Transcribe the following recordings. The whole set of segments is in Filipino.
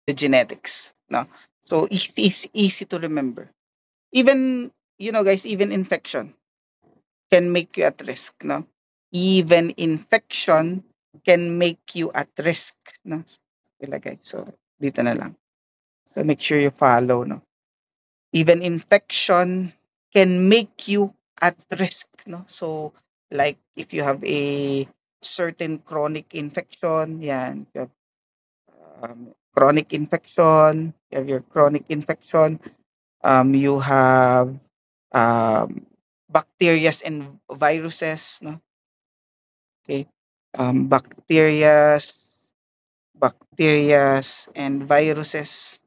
the genetics. No? So it's easy to remember. Even, guys, even infection can make you at risk. No? Even infection can make you at risk. No? Ilagay. So, dito na lang. So, make sure you follow. No? Even infection can make you at risk. No? So, like if you have a certain chronic infection, yan, you have, chronic infection, you have your chronic infection, you have um, bacteria and viruses, no? Okay. Bacteria, and viruses.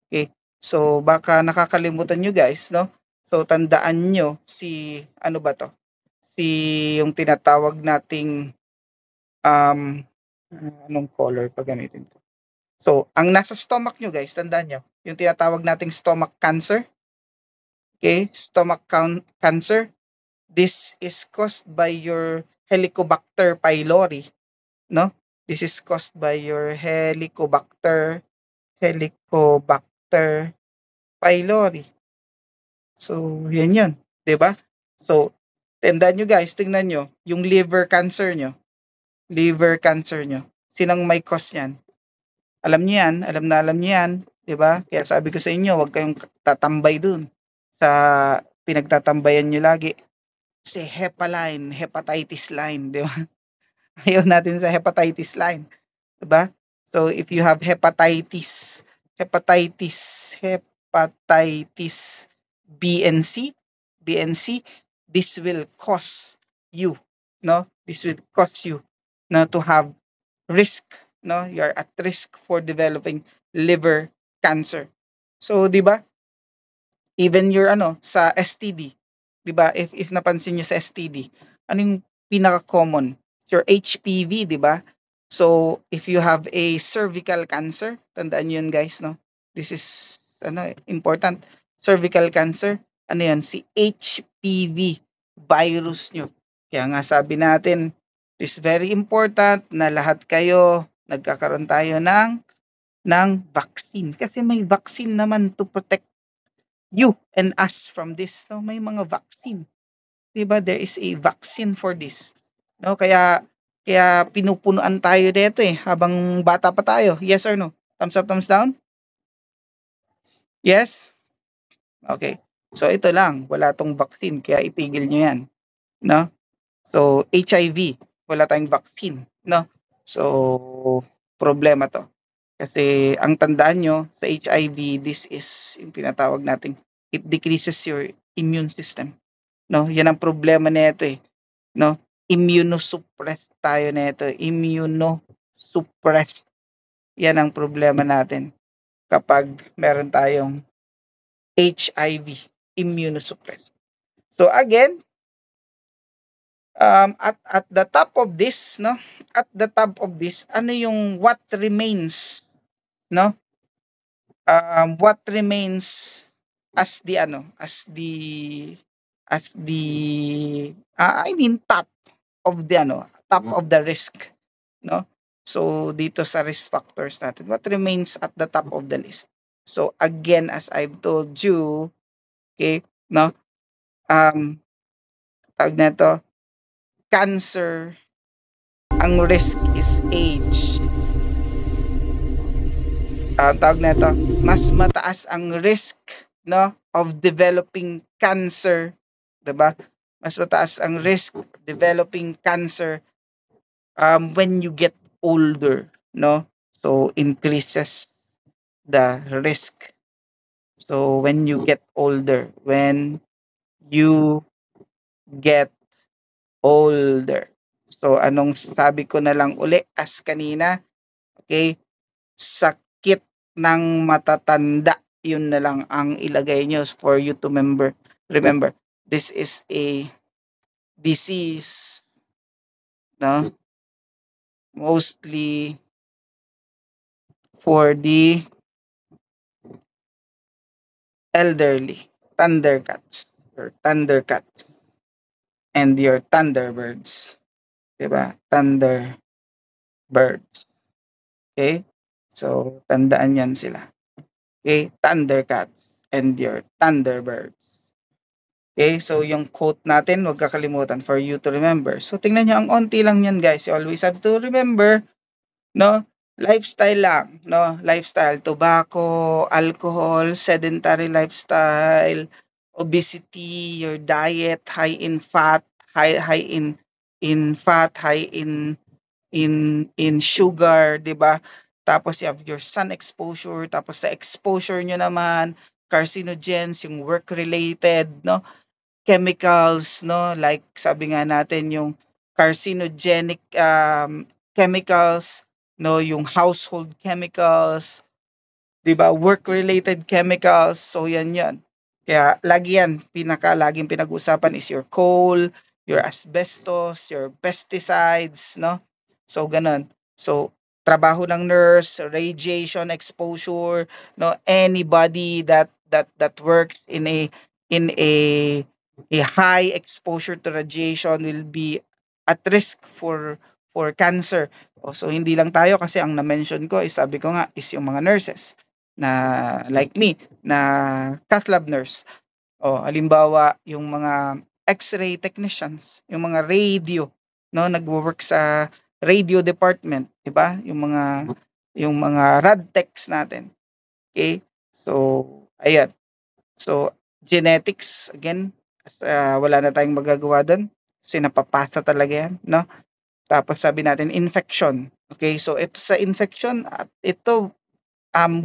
Okay. So baka nakakalimutan nyo guys, no? So tandaan nyo si ano ba to? Si yung tinatawag nating um anong color pa gamitin ko? So ang nasa stomach nyo guys, tandaan nyo, yung tinatawag nating stomach cancer. Okay? Stomach cancer. This is caused by your Helicobacter pylori, no? This is caused by your Helicobacter pylori. So, yan yun. 'Di ba? So, tandaan nyo guys, tingnan nyo, yung liver cancer nyo, sinang may cause yan? Alam nyo yan, alam nyo yan, 'di ba? Kaya sabi ko sa inyo, huwag kayong tatambay dun sa pinagtatambayan nyo lagi. Si hepatitis line, 'di ba? Ayaw natin sa hepatitis line, 'di ba? So, if you have hepatitis B and C, this will cause you, no? This will cause you, no, to have risk, no? You are at risk for developing liver cancer. So, 'di ba? Even your sa STD, 'di ba? If napansin niyo sa STD, ano yung pinaka-common? It's your HPV, 'di ba? So, if you have a cervical cancer, tandaan niyo yun guys, no? This is important. Cervical cancer, ano yan? Si HPV virus nyo. Kaya nga sabi natin, it is very important na lahat kayo nagkakaroon tayo ng vaccine. Kasi may vaccine naman to protect you and us from this. No? May mga vaccine. Diba? There is a vaccine for this. No? Kaya pinupunuan tayo dito habang bata pa tayo. Yes or no? Thumbs up, thumbs down? Yes? Okay. So ito lang, wala tong vaccine kaya ipigil nyo yan. No? So HIV, wala tayong vaccine. No? So problema to. Kasi ang tandaan nyo sa HIV, this is yung tinatawag nating it decreases your immune system. No? Yan ang problema nito No? Immunosuppressed tayo nito. Immunosuppressed. Yan ang problema natin kapag meron tayong HIV, immunosuppressed. So again, at the top of this, no? At the top of this, ano yung what remains, no? What remains as the I mean top of the risk, no? So dito sa risk factors natin, what remains at the top of the list? So again, as I've told you, okay, no? Tawag na to, cancer, ang risk is age. Tawag na to, mas mataas ang risk, no, of developing cancer, 'di ba? Mas mataas ang risk of developing cancer when you get older, no? So increases the risk. So when you get older, you get older. So anong sabi ko na lang uli as kanina, okay? Sakit ng matatanda, yun na lang ang ilagay nyo for you to remember. This is a disease, no? Mostly for the elderly, thundercats, and your thunderbirds, diba? Thunderbirds. Okay? So, tandaan yan sila. Okay? Thundercats and your Thunderbirds. Okay? So, yung quote natin, huwag kakalimutan for you to remember. So, tingnan nyo, ang onti lang yan, guys. You always have to remember, no? Lifestyle lang, no? Lifestyle, tobacco, alcohol, sedentary lifestyle, obesity, your diet, high in fat, high in fat, high in sugar, 'di ba? Tapos you have your sun exposure, tapos sa exposure nyo naman, carcinogens, yung work related, no? Chemicals, no? Like sabi nga natin yung carcinogenic chemicals, no? Yung household chemicals, 'di ba? Work related chemicals. So yan 'yan. Kaya lagi yan, laging pinag-uusapan is your coal, your asbestos, your pesticides, no? So ganun. So trabaho ng nurse, radiation exposure, no? Anybody that works in a high exposure to radiation will be at risk for cancer. So hindi lang tayo, kasi ang na-mention ko is, sabi ko nga, is yung mga nurses na like me, na cath lab nurse. Halimbawa, yung mga X-ray technicians, yung mga radio, no, nagwo-work sa radio department, 'di ba? Yung mga rad techs natin. Okay? So, ayan. So, genetics, again, wala na tayong magagawa doon kasi napapasa talaga yan, no? Tapos sabi natin, infection. Okay, so ito sa infection, at ito,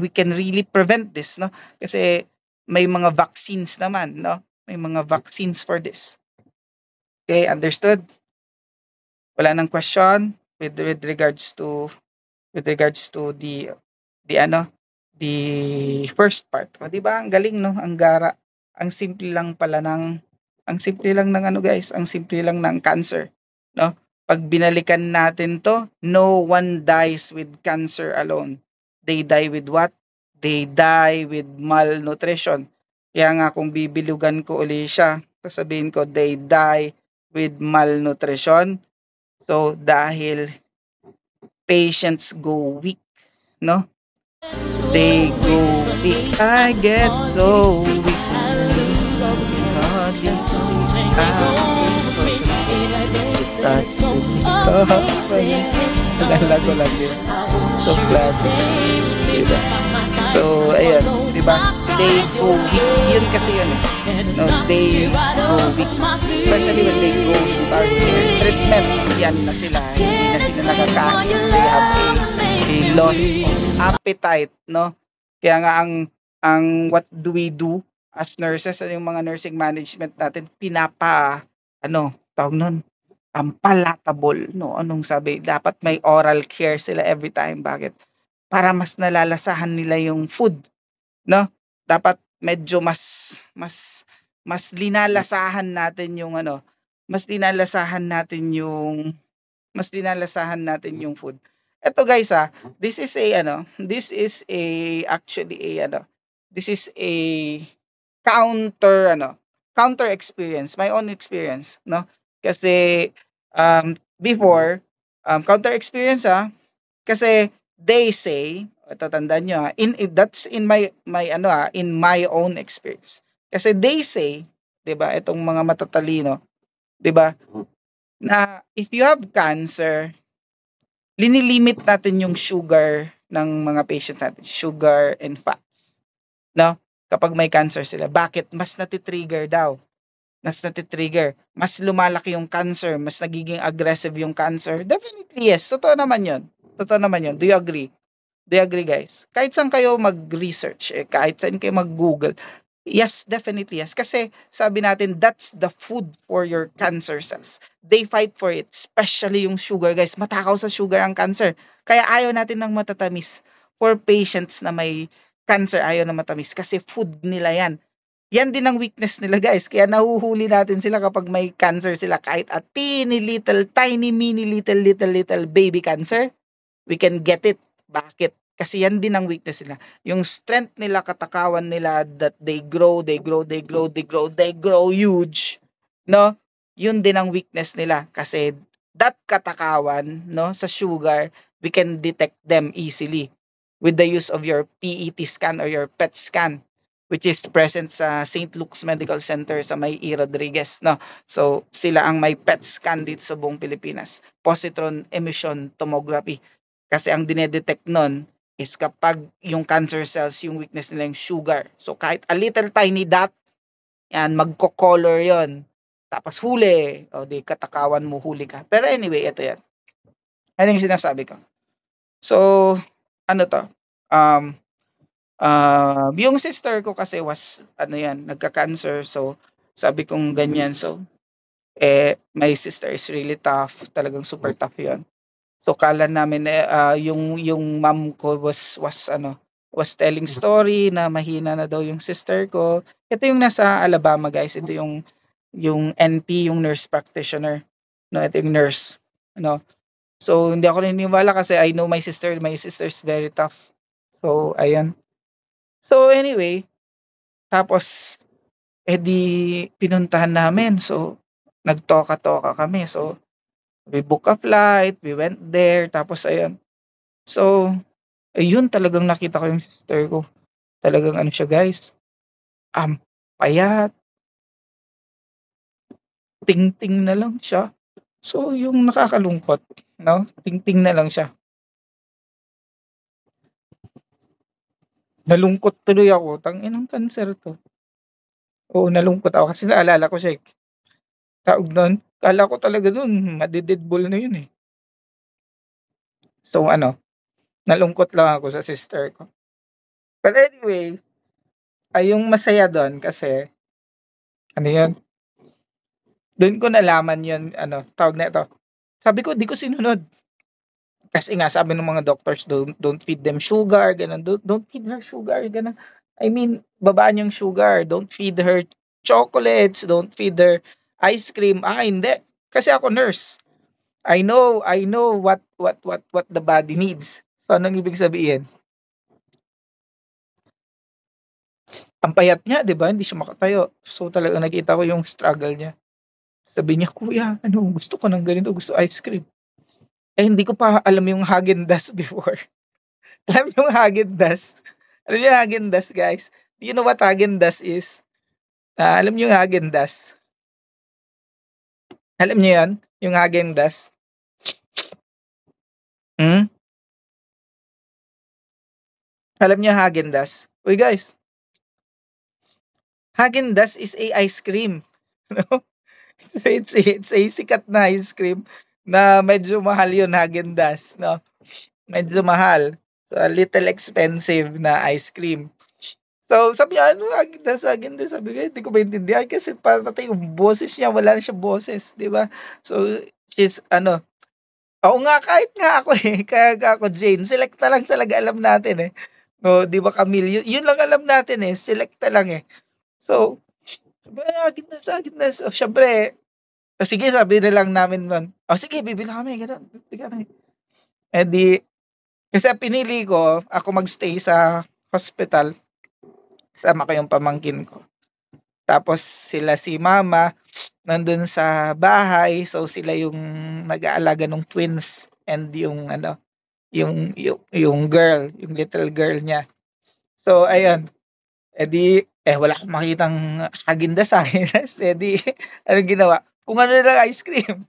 we can really prevent this, no? Kasi may mga vaccines naman, no? May mga vaccines for this. Okay, understood? Wala nang question with regards to the first part. O, di ba? Ang galing, no? Ang gara. Ang simple lang ng ano, guys, ang simple lang ng cancer, no? Pag binalikan natin to, no one dies with cancer alone. They die with what? They die with malnutrition. Kaya nga kung bibilugan ko uli siya, sasabihin ko, they die with malnutrition. So, dahil patients go weak, no? They go weak. I get so weak. So God gets weak. It starts to be Alala ko lang yun. So classic. Diba? So, ayan. Diba? They go weak. Yun kasi yun eh. No, they go weak. Especially when they go start their treatment. Yan na sila. Hindi na sila nakakain. They have a loss of appetite, no? Kaya nga ang what do we do as nurses, yung mga nursing management natin, tawag nun, palatable, no? Anong sabi? Dapat may oral care sila every time. Bakit? Para mas nalalasahan nila yung food, no? Dapat medyo mas linalasahan natin yung mas linalasahan natin yung food. Ito, guys, this is a counter experience, my own experience, no? Kasi before, counter experience, kasi they say, tatandaan nyo, that's in my own experience. Kasi they say, 'di ba, itong mga matatalino, 'di ba, na if you have cancer, linilimit natin yung sugar ng mga patients natin, sugar and fats, no? Kapag may cancer sila. Bakit? Mas natitrigger daw. Mas lumalaki yung cancer, mas nagiging aggressive yung cancer. Definitely yes. Totoo naman yun. Do you agree? Do you agree, guys? Kahit saan kayo mag-research, kahit saan kayo mag-google, yes, definitely yes. Kasi sabi natin, that's the food for your cancer cells. They fight for it, especially yung sugar, guys. Matakaw sa sugar ang cancer. Kaya ayaw natin ng matatamis. For patients na may cancer, ayaw na matamis kasi food nila yan. Yan din ang weakness nila, guys. Kaya nahuhuli natin sila kapag may cancer sila. Kahit a teeny little, tiny, mini, little baby cancer, we can get it. Bakit? Kasi yan din ang weakness nila. Yung strength nila, katakawan nila, that they grow huge, no? Yun din ang weakness nila. Kasi that katakawan, no, sa sugar, we can detect them easily. with the use of your PET scan or your PET scan, which is present sa St. Luke's Medical Center sa may E. Rodriguez. No? So, sila ang may PET scan dito sa buong Pilipinas. Positron emission tomography. Kasi ang dinedetect nun is kapag yung cancer cells, yung weakness nila yung sugar. So, kahit a little tiny dot, yan, magko-color yon. Tapos huli. O, di katakawan mo, huli ka. Pero anyway, ito yan. Ano yung sinasabi ko? So, ano to? Um, yung sister ko kasi was, ano yan, nagka-cancer. So, sabi kong ganyan. So, my sister is really tough. Talagang super tough yon. So, kala namin, yung mom ko was telling story na mahina na daw yung sister ko. Ito yung nasa Alabama, guys. Ito yung NP, yung nurse practitioner. No, ito yung nurse. No. So, hindi ako naniniwala kasi I know my sister. My sister is very tough. So, ayan. So, anyway, tapos, pinuntahan namin. So, nagtoka-toka kami. So, we book a flight, we went there, tapos ayan. So, ayun talagang nakita ko yung sister ko. Talagang ano siya guys, payat, ting-ting na lang siya. So, yung nakakalungkot, no? Ting-ting na lang siya. Nalungkot tuloy ako, tanginang cancer to. Oo, nalungkot ako kasi naalala ko siya. Taog nun, kala ko talaga dun, madididball na yun eh. So, nalungkot lang ako sa sister ko. But anyway, ay yung masaya doon kasi, ano yun, doon ko nalaman yun, tawag na ito. Sabi ko, di ko sinunod. Kasi nga, sabi ng mga doctors, don't feed them sugar, ganun. Don't feed her sugar, ganun. I mean, babaan yung sugar. Don't feed her chocolates. Don't feed her ice cream. Hindi. Kasi ako nurse. I know what the body needs. So, anong ibig sabihin? Ang payat niya, di ba? Hindi siya makatayo. So, talaga nakita ko yung struggle niya. Sabi niya, kuya, gusto ko ng ganito, gusto ice cream. Hindi ko pa alam yung Häagen-Dazs before. Alam niyo yung Häagen-Dazs? Alam niyo yung Häagen-Dazs, guys? Do you know what Häagen-Dazs is? Alam niyo yung Häagen-Dazs? Alam niyo yan? Yung Häagen-Dazs? Hmm? Alam niyo Häagen-Dazs? Uy, guys. Häagen-Dazs is a ice cream. No? It's a sikat na ice cream na medyo mahal yun, Häagen-Dazs, no? Medyo mahal. So, a little expensive na ice cream. So, sabi niya, Häagen-Dazs? Sabi ko, hindi ko maintindihan kasi pati yung boses niya, wala na siya boses, di ba? So, she's, oo nga, kahit nga ako kaya ako, Jane, selecta lang talaga alam natin eh. No, di ba, Camille? Yun lang alam natin eh, selecta lang eh. So, Häagen-Dazs. So, syempre, sige, sabi na lang namin nun. Sige, bibili kami. Ganun. Kasi pinili ko, ako magstay sa hospital. Kasama ko yung pamangkin ko. Tapos sila si mama, nandun sa bahay. So, sila yung nag-aalaga ng twins and yung girl, yung little girl niya. So, ayun. Wala akong makitang Häagen-Dazs sa akin. Anong ginawa? Kung ano lang ice cream.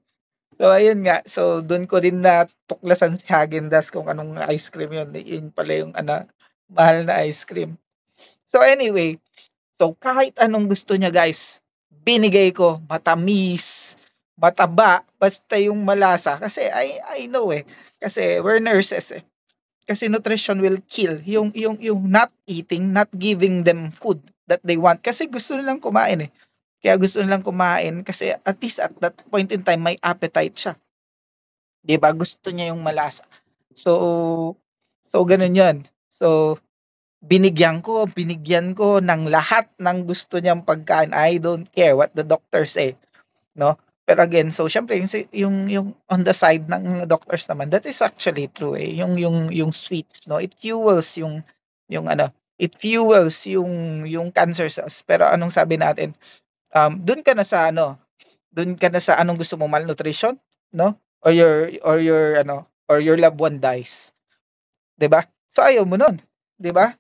So, ayun nga. So, doon ko din natuklasan si Häagen-Dazs kung anong ice cream yun. Yun pala yung mahal na ice cream. So, anyway. So, kahit anong gusto niya, guys, binigay ko. Matamis, mataba, basta yung malasa. Kasi I know eh. Kasi we're nurses eh. Kasi nutrition will kill. Yung not eating, not giving them food that they want. Kasi gusto nilang kumain eh. Kaya gusto nilang kumain kasi at least at that point in time may appetite siya. 'Di ba? Gusto niya yung malasa. So ganun 'yon. So binigyan ko ng lahat ng gusto niyang pagkain. I don't care what the doctor say, no? Pero again, so syempre yung on the side ng doctors naman, that is actually true eh. Yung sweets, no? It fuels yung cancer cells. Pero anong sabi natin? Doon ka na sa anong gusto mo, malnutrition, no? Or your loved one dies. 'Di ba? So ayaw mo nun, 'di ba?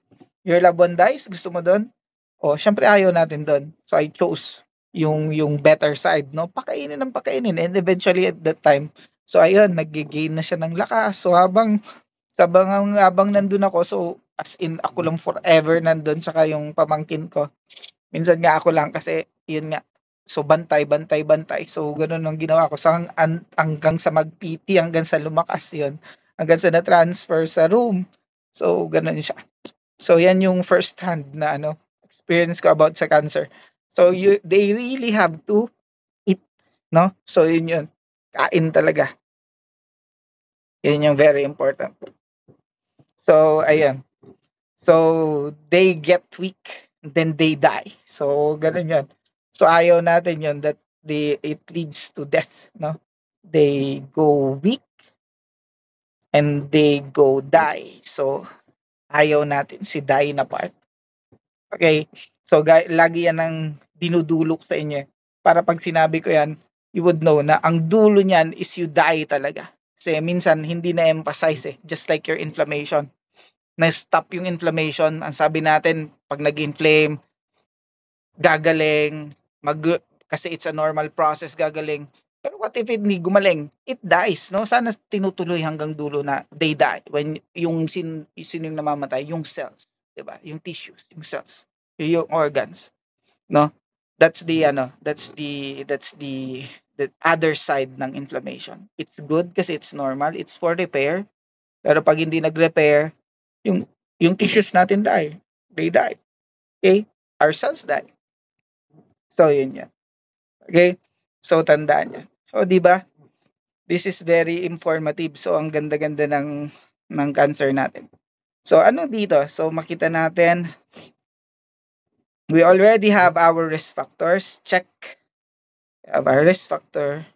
Your loved one dies, gusto mo dun? O syempre ayaw natin dun. So I chose yung better side, no? Pakainin ng pakainin and eventually at that time, so ayun, nagge-gain na siya ng lakas. So habang nandun ako, so as in ako lang forever nandun tsaka yung pamangkin ko. Minsan nga ako lang kasi yun nga. So bantay, bantay, bantay. So ganun ang ginawa ko. So hanggang sa mag-PT, hanggang sa lumakas yun. Hanggang sa na-transfer sa room. So ganun siya. So yan yung first hand na experience ko about sa cancer. So they really have to eat, no? So yun. Kain talaga. Yun yung very important. So ayan. So they get weak, then they die. So ganun yan. So ayaw natin yun that it leads to death, no? They go weak and they go die. So ayaw natin si die na part. Okay? So lagi yan ang dinudulok sa inyo. Para pag sinabi ko yan, you would know na ang dulo niyan is you die talaga. Kasi minsan hindi na-emphasize just like your inflammation. Na-stop yung inflammation. Ang sabi natin, pag nag-inflame, gagaling, kasi it's a normal process, gagaling. Pero what if hindi gumaling? It dies, no? Sana tinutuloy hanggang dulo na they die. When sino yung namamatay? Yung cells, 'di ba? Yung tissues, yung cells, yung organs, no? That's the other side ng inflammation. It's good kasi it's normal, it's for repair. Pero pag hindi nag-repair, yung yung tissues natin die. They die. Okay? Our cells die. So yun yan. Okay? So tandaan yan. O di ba? This is very informative. So ang ganda-ganda ng cancer natin. So ano dito? So makita natin we already have our risk factors. Check. We have our risk factor.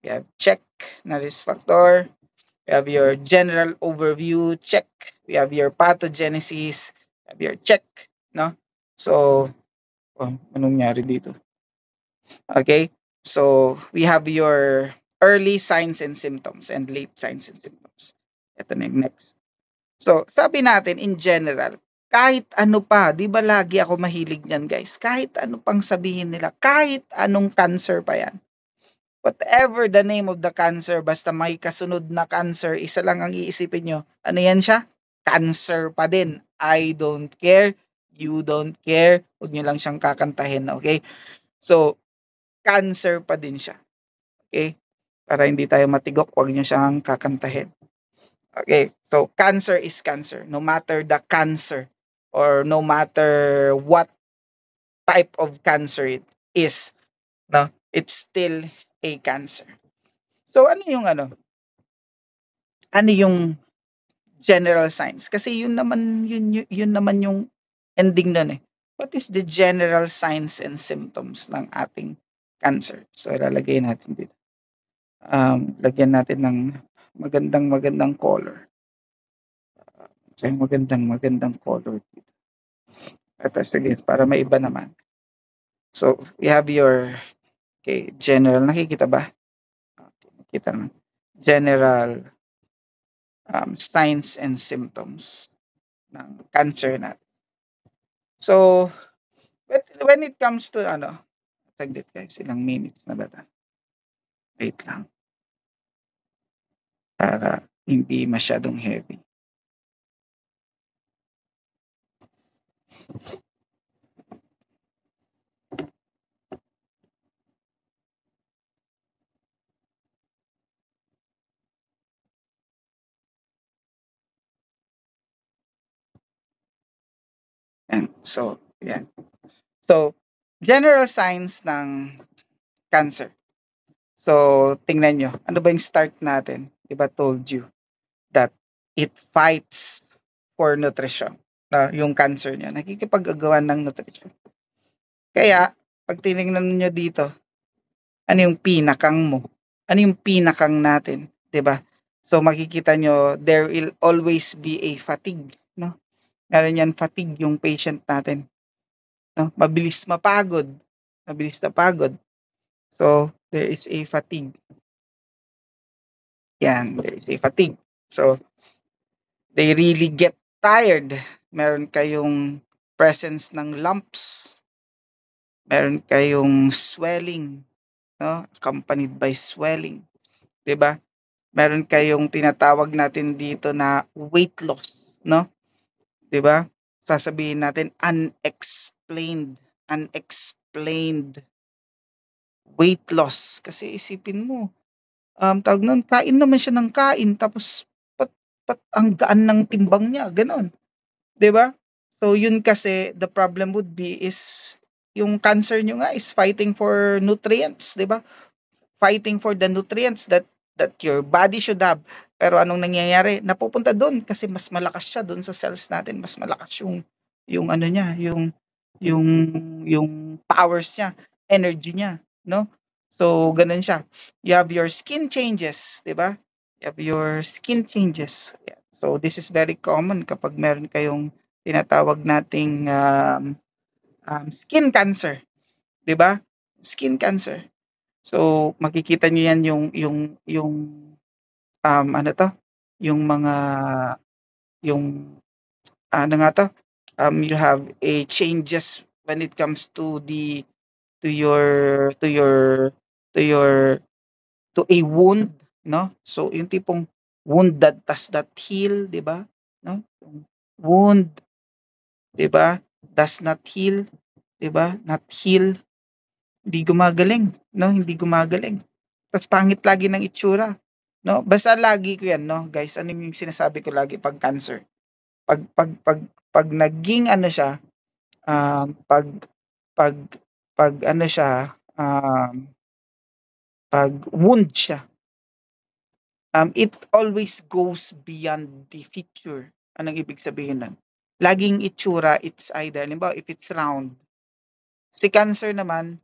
We have check na risk factor. We have your general overview. Check. We have your pathogenesis. We have your check. No? So, anong nangyari dito? Okay? So, we have your early signs and symptoms and late signs and symptoms. Ito na yung next. So, sabi natin in general, kahit ano pa, di ba lagi ako mahilig niyan guys, kahit ano pang sabihin nila, kahit anong cancer pa yan. Whatever the name of the cancer, basta may kasunod na cancer, isa lang ang iisipin nyo. Ano yan siya? Cancer pa din. I don't care. You don't care. Huwag nyo lang siyang kakantahin, okay? So, cancer pa din siya. Okay? Para hindi tayo matigok, huwag nyo siyang kakantahin. Okay? So, cancer is cancer. No matter the cancer or no matter what type of cancer it is, no? It's still a cancer. So, ano yung Ano yung general signs? Kasi yun naman yung ending nun eh. What is the general signs and symptoms ng ating cancer? So, ilalagay natin dito. Lagyan natin ng magandang color. Okay, magandang color dito. Ito, sige, para may iba naman. So, we have your general. Nakikita ba? Okay, nakikita naman. General signs and symptoms ng cancer natin. So, when it comes to taglit guys, ilang minutes na ba ito? Wait lang. Para hindi masyadong heavy. And so, yan. So, general signs ng cancer. So, tingnan nyo. Ano ba yung start natin? Diba told you that it fights for nutrition. Yung cancer niya, nakikipag-agawan ng nutrition. Kaya, pag tinignan nyo dito, ano yung pinakang mo? Ano yung pinakang natin? Diba? So, makikita nyo, there will always be a fatigue. No? Meron yan fatigue yung patient natin. No? Mabilis mapagod. Mabilis na pagod. So, there is a fatigue. Yan, there is a fatigue. So, they really get tired, meron kayong presence ng lumps, meron kayong swelling, no? Accompanied by swelling, 'di ba? Meron kayong tinatawag natin dito na weight loss, no? 'Di ba? Sasabihin natin unexplained weight loss kasi isipin mo, tawag nun, kain naman siya ng kain tapos ba't ang gaan ng timbang niya, gano'n, 'di ba? So yun kasi the problem would be is yung cancer niyo nga is fighting for nutrients, 'di ba? Fighting for the nutrients that your body should have. Pero anong nangyayari? Napupunta doon kasi mas malakas siya doon sa cells natin, mas malakas yung ano niya, yung yung powers niya, energy niya, no? So ganun siya. You have your skin changes, 'di ba? You have your skin changes. Yeah. So this is very common kapag meron kayong tinatawag nating skin cancer, 'di ba? Skin cancer. So makikita niyo yan yung ano 'to, yung mga yung ano nga 'to, you have a changes when it comes to the to your to your to your to a wound, 'no? So yung tipong wound that does not heal, 'di ba? 'No? Yung wound, 'di ba? Does not heal, 'di ba? Not heal, hindi gumagaling, 'no? Hindi gumagaling. Tas pangit lagi ng itsura, 'no? Basta lagi ko 'yan, 'no, guys, ano yung sinasabi ko lagi 'pag cancer, 'pag naging ano siya, 'pag 'pag 'pag ano siya, 'pag wound siya, it always goes beyond the feature. Anong ibig sabihin nun? Laging itsura, it's either halimbawa if it's round, si cancer naman,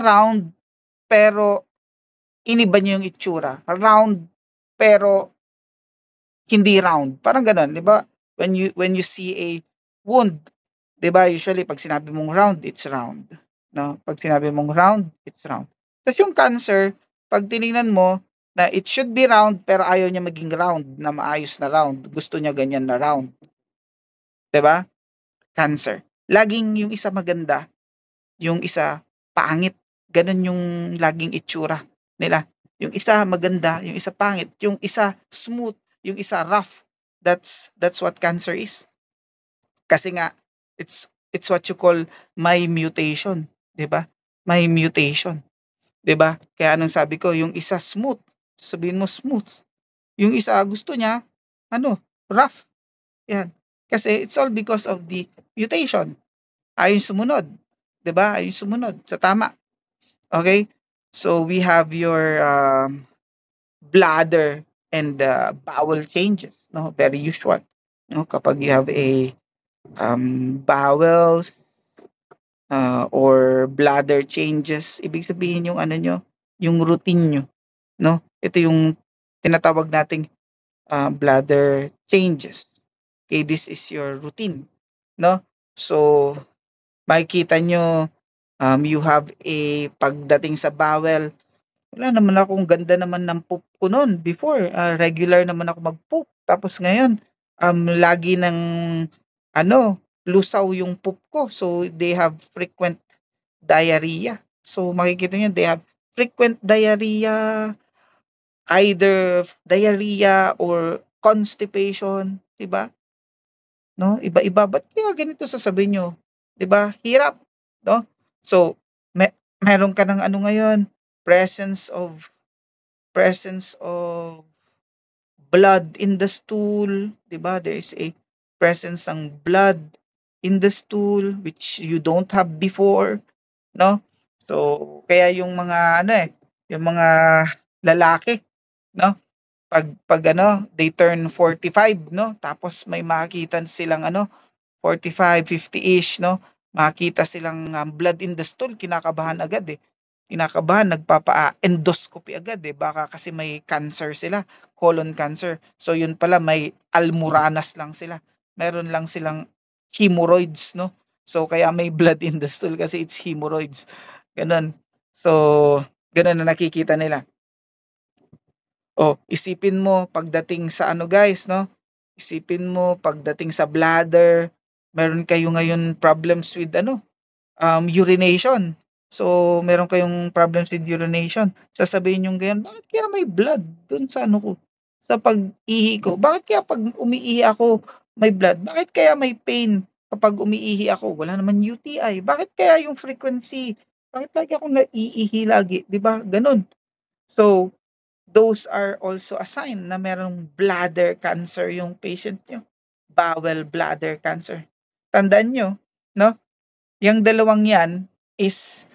round pero iniba niya yung itsura. Round pero hindi round. Parang gano'n, 'di ba? When you see a wound, 'di ba, usually pag sinabi mong round, it's round, 'no? Pag sinabi mong round, it's round. Tapos yung cancer, pag tiningnan mo na it should be round pero ayaw niya maging round na maayos na round. Gusto niya ganyan na round, 'di ba? Cancer. Laging yung isa maganda, yung isa pangit. Gano'n yung laging itsura nila. Yung isa maganda, yung isa pangit, yung isa smooth, yung isa rough. That's what cancer is. Kasi nga it's what you call my mutation, 'di ba? My mutation, 'di ba? Kaya anong sabi ko, yung isa smooth, sabihin mo smooth. Yung isa gusto niya ano, rough. Yan. Kasi it's all because of the mutation. Ayaw sumunod, 'di ba? Ayaw sumunod sa tama. Okay? So we have your bladder and bowel changes, no? Very usual, no? Kapag you have a bowels or bladder changes, ibig sabihin yung ano nyo, yung routine nyo, no? Ito yung tinatawag nating bladder changes. Okay, this is your routine, no? So makikita nyo, you have a pagdating sa bowel, wala naman akong ganda naman ng poop ko noon before. Regular naman ako mag-poop. Tapos ngayon, lagi ng ano, lusaw yung poop ko. So they have frequent diarrhea. So makikita niyo they have frequent diarrhea, either diarrhea or constipation, 'di ba? No? Iba-iba. Ba't kaya ganito sasabihin nyo? 'Di ba? Hirap, no? So meron ka ng ano ngayon, presence of presence of blood in the stool, 'di ba? There is a presence ng blood in the stool which you don't have before, no? So kaya yung mga ano yung mga lalaki, no? Pag ano, they turn 45, no? Tapos may makita silang ano, 45, 50-ish, no? Makita silang blood in the stool, kinakabahan agad eh. Kinakabahan, nagpapa-endoscopy agad eh. Baka kasi may cancer sila, colon cancer. So yun pala, may almoranas lang sila. Meron lang silang hemorrhoids, no? So kaya may blood in the stool kasi it's hemorrhoids. Ganun. So, ganun na nakikita nila. O, isipin mo pagdating sa ano guys, no? Isipin mo pagdating sa bladder, meron kayo ngayon problems with urination. So, meron kayong problems with urination. Sasabihin yung ganyan, bakit kaya may blood dun sa ano ko? Sa pag-ihi ko. Bakit kaya pag umiihi ako, may blood? Bakit kaya may pain kapag umiihi ako? Wala naman UTI. Bakit kaya yung frequency? Bakit lagi akong naiihi lagi? 'Di ba? Ganun. So, those are also a sign na merong bladder cancer yung patient nyo. Bowel bladder cancer. Tandaan nyo, no? Yung dalawang yan is,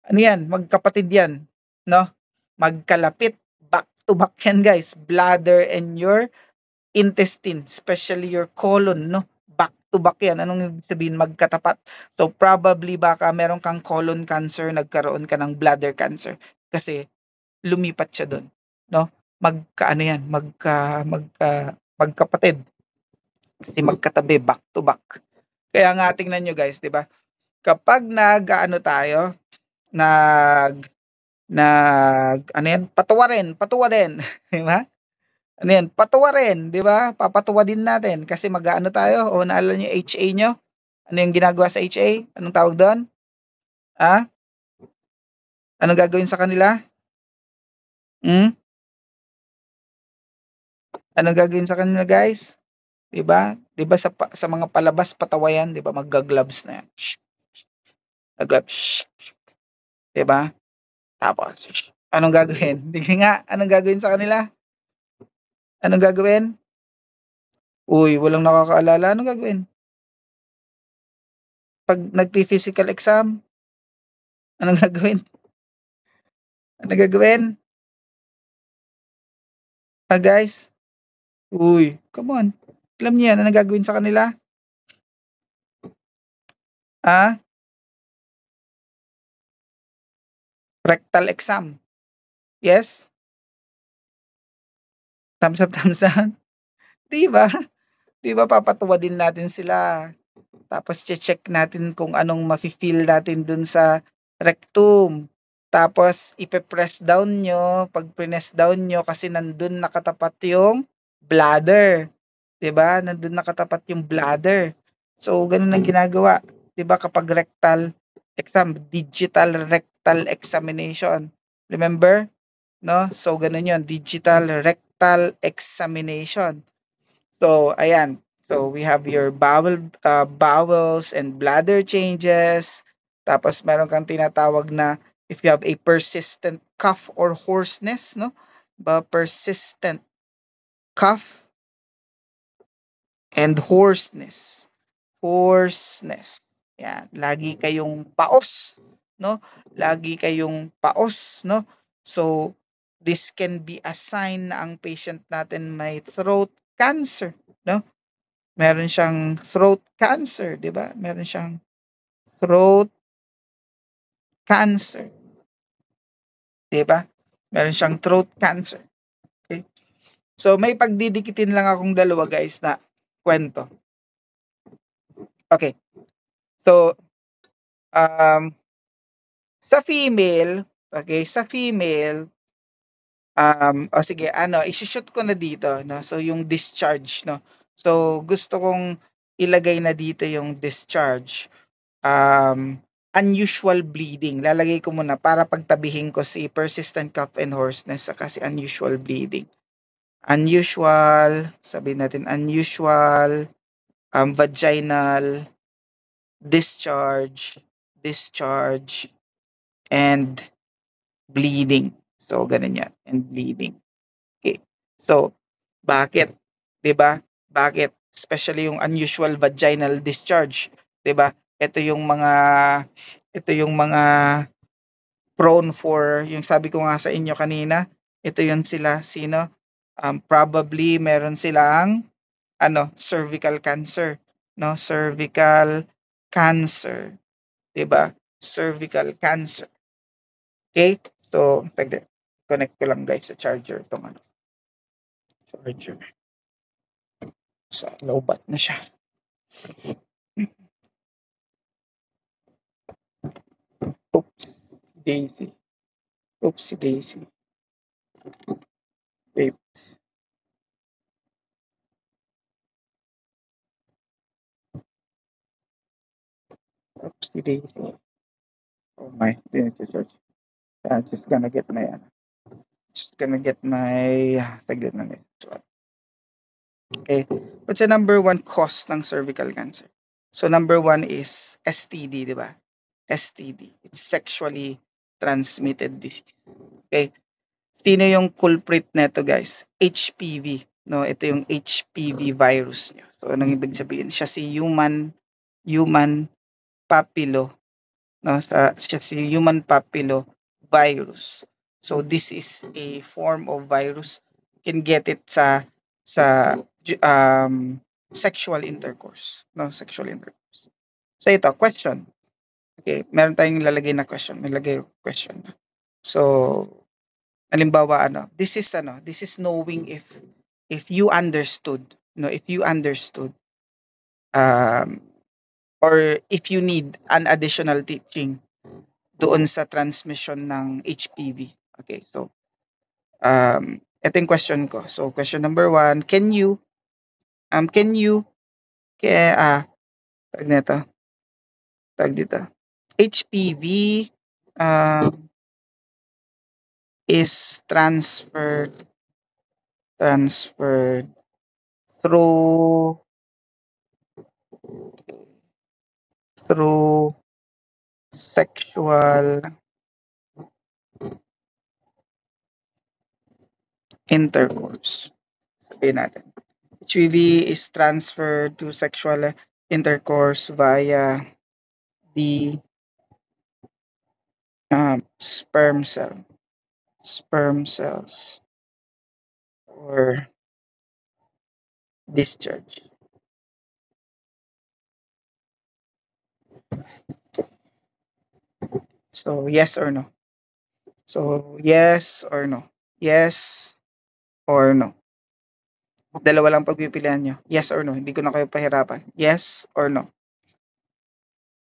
ano yan, magkapatid yan, no? Magkalapit, back to back yan guys. Bladder and your intestine, especially your colon, no? Back to back yan. Anong ibig sabihin? Magkatapat. So probably baka meron kang colon cancer, nagkaroon ka ng bladder cancer. Kasi lumipat siya doon, no? Magkaano yan, magkapatid. Kasi magkatabi, back to back. Kaya nga tingnan nyo guys, 'di ba? Kapag nag-ano tayo, nag ano yan, patuwa rin, 'di ba? Ano yan, patuwa rin, 'di ba? Papatuwa din natin kasi mag-aano tayo, o naalala niyo HA nyo? Ano yung ginagawa sa HA? Anong tawag doon? Ha? Anong gagawin sa kanila? Hmm? Anong gagawin sa kanila, guys? 'Di ba? 'Di ba sa mga palabas patawayan, 'di ba? Magga-gloves na yan. Gloves, 'di ba? Tapos anong gagawin? Sige nga, anong gagawin sa kanila? Anong gagawin? Uy, walang nakakaalala. Anong gagawin? Pag nagpi-physical exam, anong gagawin? Anong gagawin? Guys? Uy, come on. Alam niyo yan, anong gagawin sa kanila? Ah, rectal exam. Yes? Thumbs up, thumbs down. 'Di ba? 'Di ba papatuwa din natin sila. Tapos check natin kung anong mafi-feel natin dun sa rectum. Tapos ipe-press down nyo, pag press down nyo kasi nandun nakatapat yung bladder. 'Di ba? Nandun nakatapat yung bladder. So ganun ang ginagawa. 'Di ba kapag rectal exam, digital rectal examination. Remember? No? So ganun 'yon, digital rectal examination. So, ayan. So, we have your bowels and bladder changes. Tapos, meron kang tinatawag na if you have a persistent cough or hoarseness, no? Persistent cough and hoarseness. Hoarseness. Yan. Lagi kayong paos, no? Lagi kayong paos, no? So, this can be a sign na ang patient natin may throat cancer, no? Meron siyang throat cancer, 'di ba? Meron siyang throat cancer, 'di ba? Meron siyang throat cancer. Okay? So may pagdidikitin lang akong dalawa guys na kwento. Okay. So um sa female, okay, sa female o sige, i-shoot ko na dito, no? So yung discharge, no? So gusto kong ilagay na dito yung discharge. Unusual bleeding. Lalagay ko muna para pagtabihin ko si persistent cough and hoarseness saka si unusual bleeding. Unusual, sabihin natin unusual, vaginal, discharge, and bleeding. So, ganun yan. And bleeding. Okay. So, bakit? 'Di ba? Bakit? Especially yung unusual vaginal discharge, 'di ba? Ito yung mga prone for yung sabi ko nga sa inyo kanina, ito yun sila sino? Probably meron silang cervical cancer, no? Cervical cancer, 'di ba? Cervical cancer. Okay? So, connect ko lang guys sa charger tong charger. Sa lowbat na siya. Oops, Daisy. Oopsie Daisy. Wait. CDC. Oh my, didn't you search? I'm just gonna get my, saglit lang guys. Okay. What's the number one cause ng cervical cancer? So number one is STD, di ba? STD. It's sexually transmitted disease. Okay. Sino yung culprit neto guys? HPV. No, ito yung HPV virus niya. So anong ibig sabihin? Siya si human papillo, no? Siya si human papillo virus. So this is a form of virus. You can get it sa sexual intercourse, no? Sexual intercourse. So ito, question. Okay, meron tayong lalagay na question. May lagay yung question. So, halimbawa this is knowing if you understood, no, if you understood um or if you need an additional teaching doon sa transmission ng HPV. Okay, so ito yung question ko. So question number one, can you kaya tag nito, tag dito. HPV um is transferred through through sexual intercourse. Sabihin natin. HPV is transferred to sexual intercourse via the sperm cells or discharge. So yes or no? So yes or no? Yes or no? Dalawa lang pagpipilian nyo. Yes or no? Hindi ko na kayo pahirapan. Yes or no?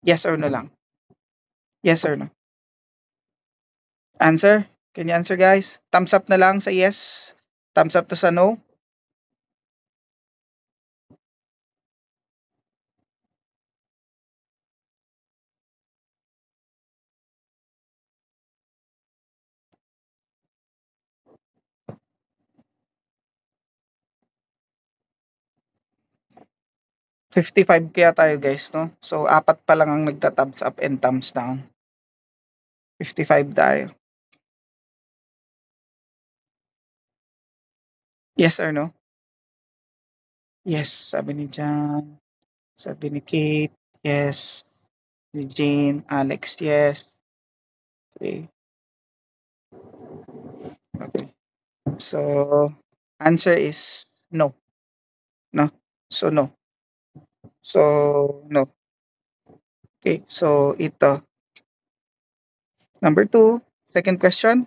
Yes or no lang? Yes or no? Answer? Can you answer guys? Thumbs up na lang sa yes. Thumbs up to sa no. 55 kaya tayo guys, no? So, apat pa lang ang nagta-thumbs up and thumbs down. 55 tayo. Yes or no? Yes, sabi ni John. Sabi ni Kate, yes. Ni Jane, Alex, yes. Okay. Okay. So, answer is no. No? So, no. So, no. Okay, so ito. Number two, second question.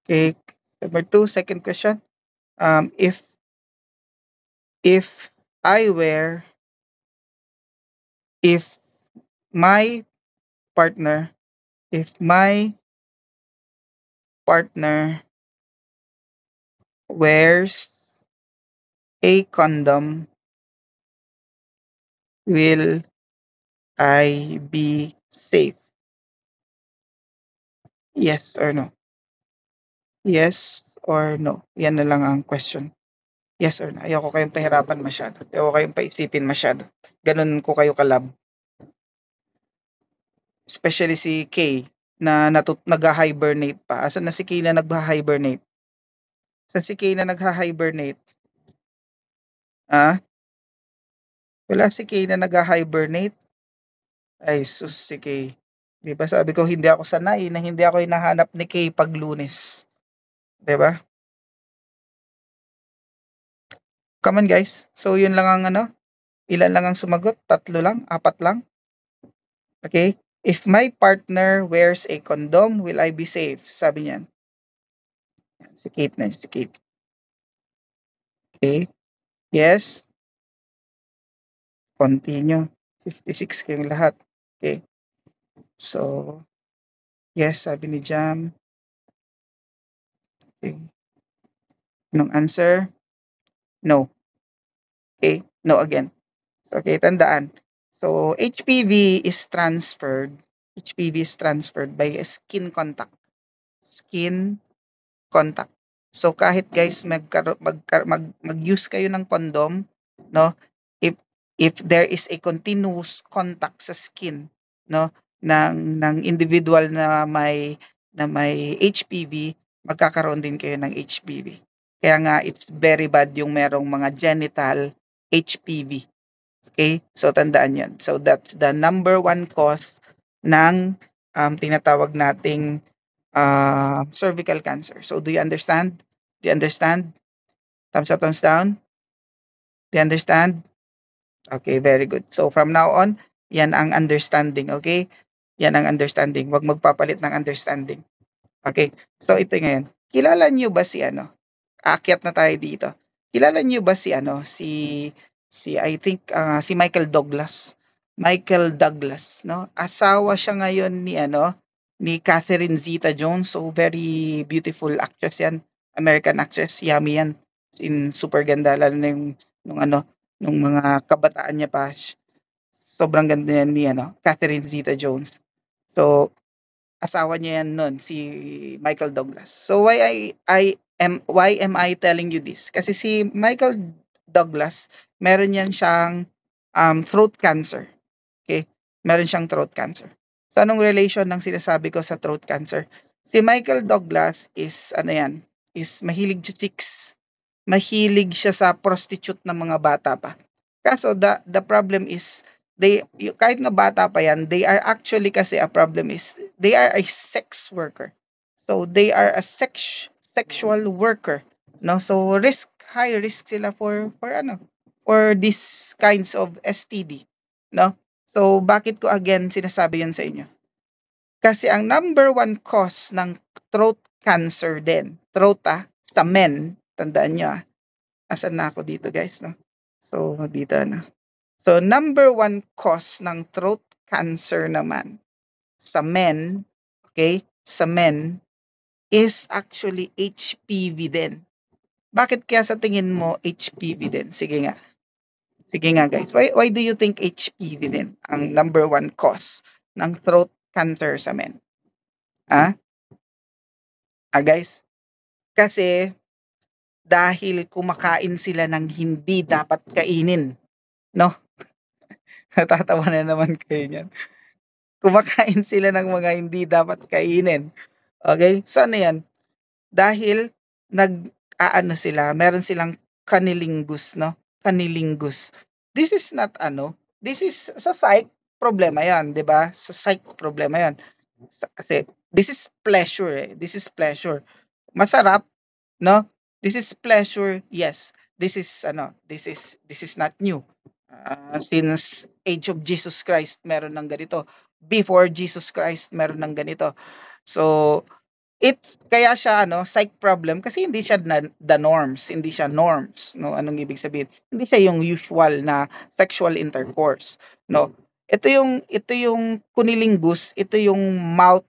Okay, number two, second question. If I were, if my partner, if my partner wears a condom, will I be safe? Yes or no? Yes or no? Yan na lang ang question. Yes or no? Ayoko kayong pahirapan masyado. Ayoko kayong paisipin masyado. Ganun ko kayo kalab. Especially si Kay na nag-hibernate pa. Asan na si Kay na nag-hibernate? Saan si Kay na nag-hibernate? Ah? Wala si Kay na nag-hibernate? Ay, sus si Kay. Di ba sabi ko hindi ako sanay na hindi ako hinahanap ni Kay pag Lunes. Di ba? Come on guys. So yun lang ang ilan lang ang sumagot? Tatlo lang? Apat lang? Okay? If my partner wears a condom, will I be safe? Sabi niyan. Yan, si Kate na, si Kate. Okay? Yes? Continue. 56 kayong lahat. Okay? So, yes, sabi ni Jam. Okay. Anong answer? No. Okay? No again. So, okay, tandaan. So HPV is transferred. HPV is transferred by skin contact. Skin contact. So kahit guys mag-use kayo ng condom, no? If there is a continuous contact sa skin, no, ng individual na may HPV, magkakaroon din kayo ng HPV. Kaya nga it's very bad yung merong mga genital HPV. Okay? So tandaan 'yan. So that's the number one cause ng tinatawag nating cervical cancer. So do you understand? Do you understand? Thumbs up, thumbs down. Do you understand? Okay, very good. So from now on, yan ang understanding, okay? Yan ang understanding. Huwag magpapalit ng understanding. Okay. So ito ngayon. Kilala niyo ba si ano? Aakyat na tayo dito. Kilala niyo ba si ano? Si I think si Michael Douglas. Michael Douglas, no? Asawa siya ngayon ni ano, ni Catherine Zeta-Jones. So very beautiful actress 'yan. American actress, yummy 'yan. Super ganda lalo na yung nung ano, nung mga kabataan niya pa. Sobrang ganda yan ni ano, Catherine Zeta-Jones. So asawa niya yan nun, si Michael Douglas. So why am I telling you this? Kasi si Michael Douglas, meron yan siyang throat cancer. Okay? Meron siyang throat cancer. So anong relation ng sinasabi ko sa throat cancer? Si Michael Douglas is ano yan, is mahilig sa chicks. Mahilig siya sa prostitute ng mga bata pa. Kaso the problem is kahit na bata pa yan, they are actually kasi a problem is they are a sex worker. So they are a sexual worker, no? So high risk sila for these kinds of STD, no? So bakit ko again sinasabi yan sa inyo? Kasi ang number one cause ng throat cancer din, sa men, tandaan nyo asan na ako dito guys, no? So dito na. So, number one cause ng throat cancer naman sa men, okay, sa men, is actually HPV din. Bakit kaya sa tingin mo HPV din? Sige nga. Sige nga guys. Why do you think HPV din ang number one cause ng throat cancer sa men? Ah? Guys? Kasi dahil kumakain sila ng hindi dapat kainin. No? Natatawa na naman kayo niyan. Kumakain sila ng mga hindi dapat kainin. Okay? So ano yan? Dahil meron silang cunnilingus, no? Cunnilingus. This is not this is sa psych problema yan, di ba? Sa psych problema yan. Kasi this is pleasure This is pleasure. Masarap, no? This is pleasure, yes. This is not new. Since age of Jesus Christ, meron ng ganito. Before Jesus Christ, meron ng ganito. So, it's kaya siya psych problem kasi hindi siya the norms, hindi siya norms, no? Anong ibig sabihin? Hindi siya yung usual na sexual intercourse, no? Ito yung cunnilingus, ito yung mouth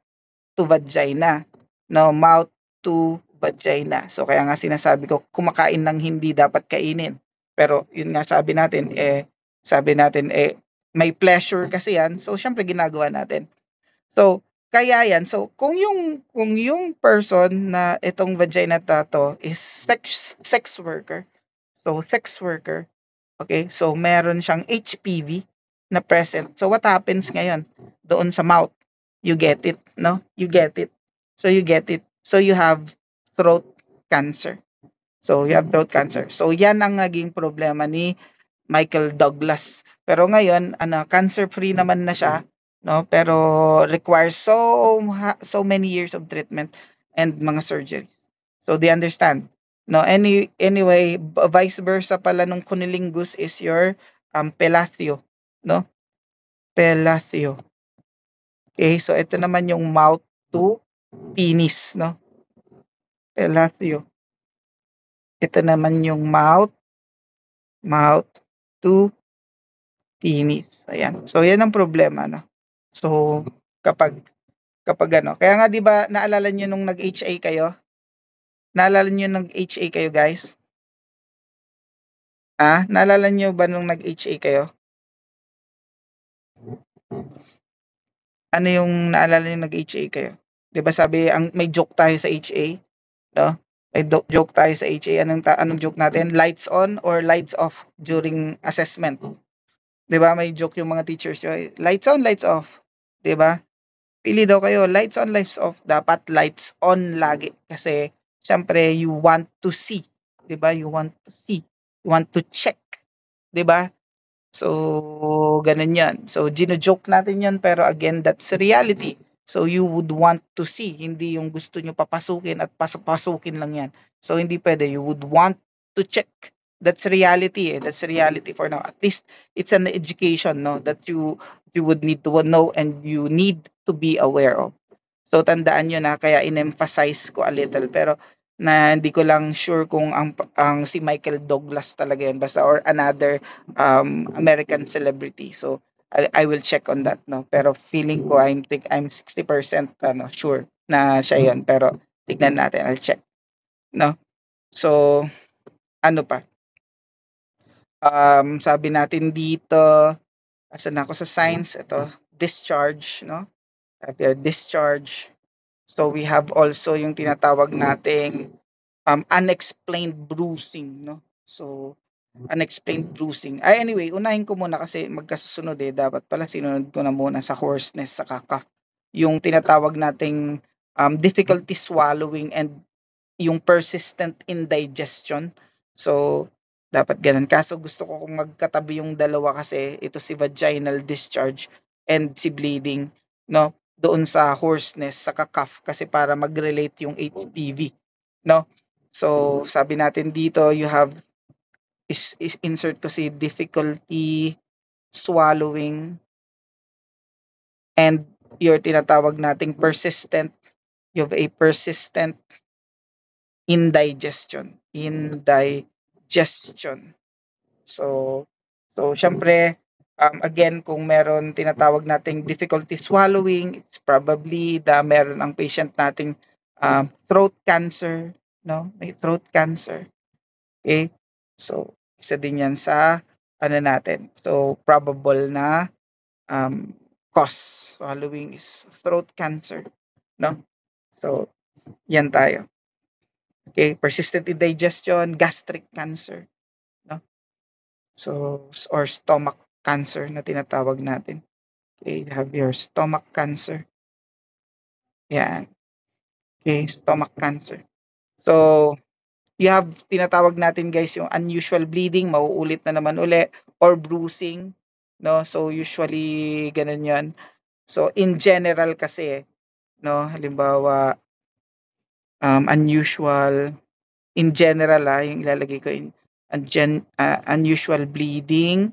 to vagina, no? Mouth to vagina. So kaya nga sinasabi ko kumakain ng hindi dapat kainin. Pero yun nga sabi natin may pleasure kasi yan. So syempre ginagawa natin. So kaya yan. So kung yung person na itong vagina tato is sex worker. So sex worker, okay? So meron siyang HPV na present. So what happens ngayon doon sa mouth? You get it, no? You get it. So you get it. So you have throat cancer. So you have throat cancer. So yan ang naging problema ni Michael Douglas. Pero ngayon, cancer-free naman na siya, no? Pero requires so many years of treatment and mga surgeries. So they understand. No, anyway, vice versa pala nung cunnilingus is your pelathio, no? Pelathio. Okay, so ito naman yung mouth to penis, no? Pelathio. Ito naman yung mouth to penis. Ayan. So yan ang problema, no. So kapag kaya nga 'di ba naalala niyo nung nag-HA kayo? Naalala niyo nung nag-HA kayo, guys? Naalala niyo ba nung nag-HA kayo? Ano yung naalala niyo nag-HA kayo? 'Di ba sabi ang may joke tayo sa HA, 'no? May joke tayo sa HA, anong joke natin? Lights on or lights off during assessment. 'Di ba may joke yung mga teachers niyo, lights on, lights off, 'di ba? Pili daw kayo, lights on, lights off. Dapat lights on lagi kasi siyempre you want to see, 'di ba? You want to see, you want to check, 'di ba? So, ganun yan. So, gino-joke natin yun pero again, that's reality. So, you would want to see, hindi yung gusto nyo papasukin at pasapasukin lang yan. So, hindi pwede. You would want to check. That's reality eh. That's reality for now. At least, it's an education, no? That you would need to know and you need to be aware of. So, tandaan nyo na, kaya in-emphasize ko a little. Pero, na hindi ko lang sure kung ang si Michael Douglas talaga yun basta or another American celebrity. So I will check on that, no. Pero feeling ko I'm 60% sure na siya yun. Pero tignan natin, I'll check, no. So ano pa? Sabi natin dito, asan ako sa science? Ito, discharge, no. Sabi, discharge. So we have also yung tinatawag nating unexplained bruising, no? So unexplained bruising. Ay anyway, unahin ko muna kasi magkasusunod eh. Dapat pala sinunod ko na muna sa hoarseness sa cough. Yung tinatawag nating difficulty swallowing and yung persistent indigestion. So dapat ganun. Kaso gusto ko kung magkatabi yung dalawa kasi ito si vaginal discharge and si bleeding, no? Doon sa hoarseness, sa cough kasi para mag-relate yung HPV, no? So, sabi natin dito, you have is insert ko si difficulty swallowing and your tinatawag nating persistent, you have a persistent indigestion. So, syempre, again, kung meron tinatawag nating difficulty swallowing, it's probably meron ang patient nating throat cancer, no? May throat cancer. Okay? So, isa din yan sa ano natin. So, probable na cause. Swallowing is throat cancer, no? So, yan tayo. Okay, persistent indigestion, gastric cancer, no? So, or stomach cancer na tinatawag natin. Okay, you have your stomach cancer. Yan. Okay, stomach cancer. So, you have tinatawag natin guys yung unusual bleeding, mauulit na naman uli, or bruising, no? So, usually, ganun yan. So, in general kasi, no, halimbawa, unusual, in general yung ilalagay ko in unusual bleeding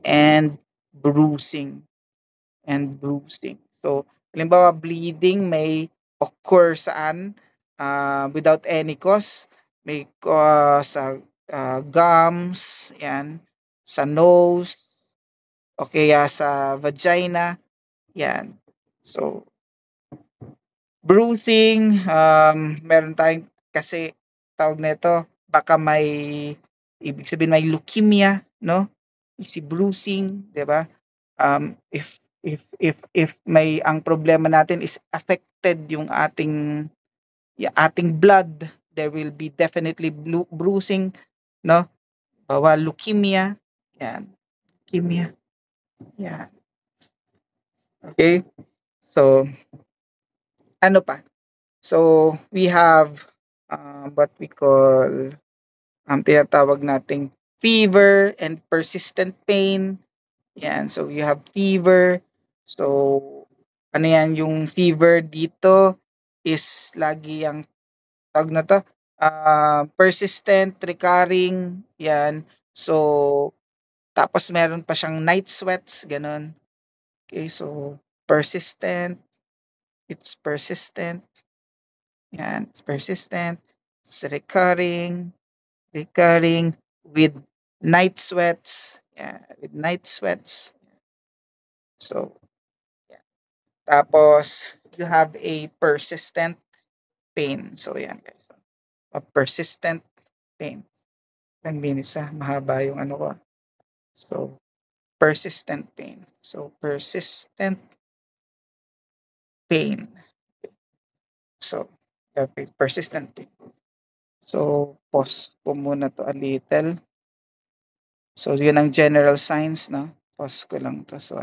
and bruising. So, halimbawa bleeding may occur saan without any cause, may sa gums, yan, sa nose, o kaya sa vagina, yan. So, bruising, meron tayong kasi tawag nito, baka may ibig sabihin may leukemia, no? Si bruising, 'di ba? If may ang problema natin is affected yung ating blood, there will be definitely bruising, no? Bawa leukemia, yan, leukemia, yan. Okay? So, ano pa? So, we have what we call tinatawag nating fever and persistent pain. Yan. So, you have fever. So, ano yan, yung fever dito is lagi ang tawag na to, persistent, recurring, yan. So, tapos meron pa siyang night sweats, ganun. Okay, so, persistent, it's persistent, yan, it's persistent, it's recurring with night sweats, yan, with night sweats. So, yan. Tapos, you have a persistent pain. So, yan guys. A persistent pain. 10 minutes mahaba yung ano ko. So, persistent pain. So persistent pain. So okay, persistent pain. So pause ko muna to a little. So yun ang general signs, no? Pause ko lang to. So